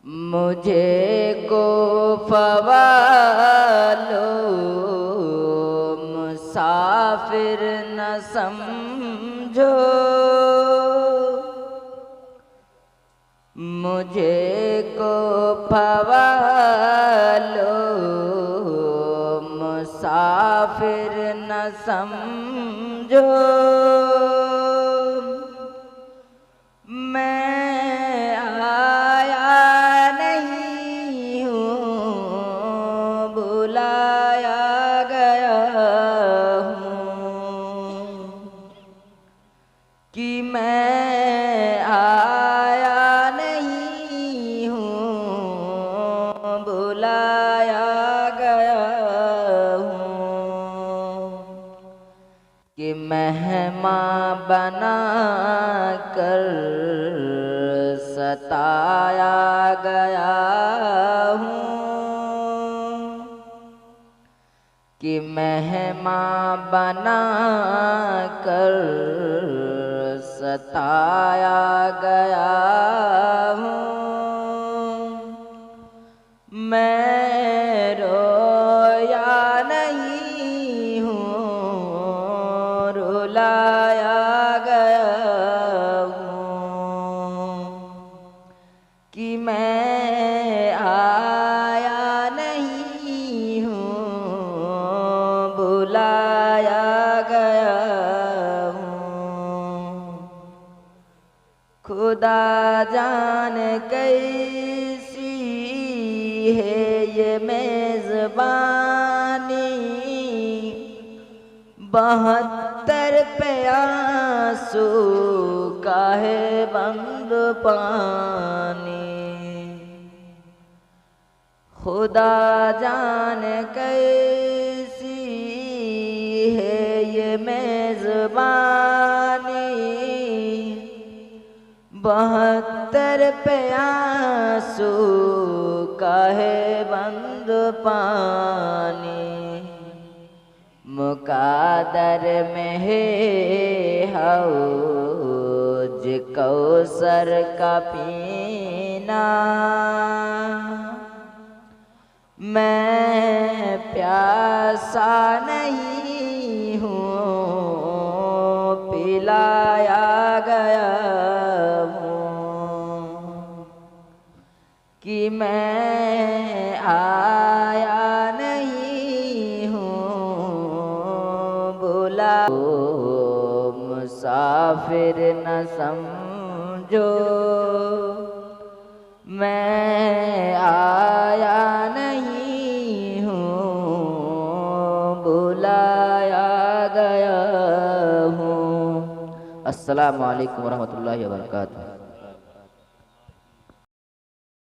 मुझे को फ़वालो मुसाफिर न समझो, मुझे को फ़वालो मुसाफिर न समझो। मैं आया नहीं हूँ, बुलाया गया हूँ, कि मैं आया नहीं हूँ, बुलाया गया हूँ, कि मेहमान बना कर सताया गया हूँ, कि मेहमान बना कर सताया गया हूँ। मैं रोया नहीं हूँ, रुलाया गया हूँ, कि मैं आया नहीं हूँ, बुलाया गया हूँ। खुदा जान कैसी है ये मेज़बानी, 72 पे आंसू का है बंद पानी। खुदा जान कैसी है ये मेज़बानी, 72 पे आंसू का है बंद पानी। मुकादर में है हौज कौसर का पीना, मैं प्यासा नहीं हूँ, पिलाया गया हूँ, कि मैं आया नहीं हूँ, बुला मुसाफिर न समझो। मैं आया नहीं हूँ, बुलाया गया हूँ। अस्सलामु अलैकुम वरहमतुल्लाहि वबरकातुहू।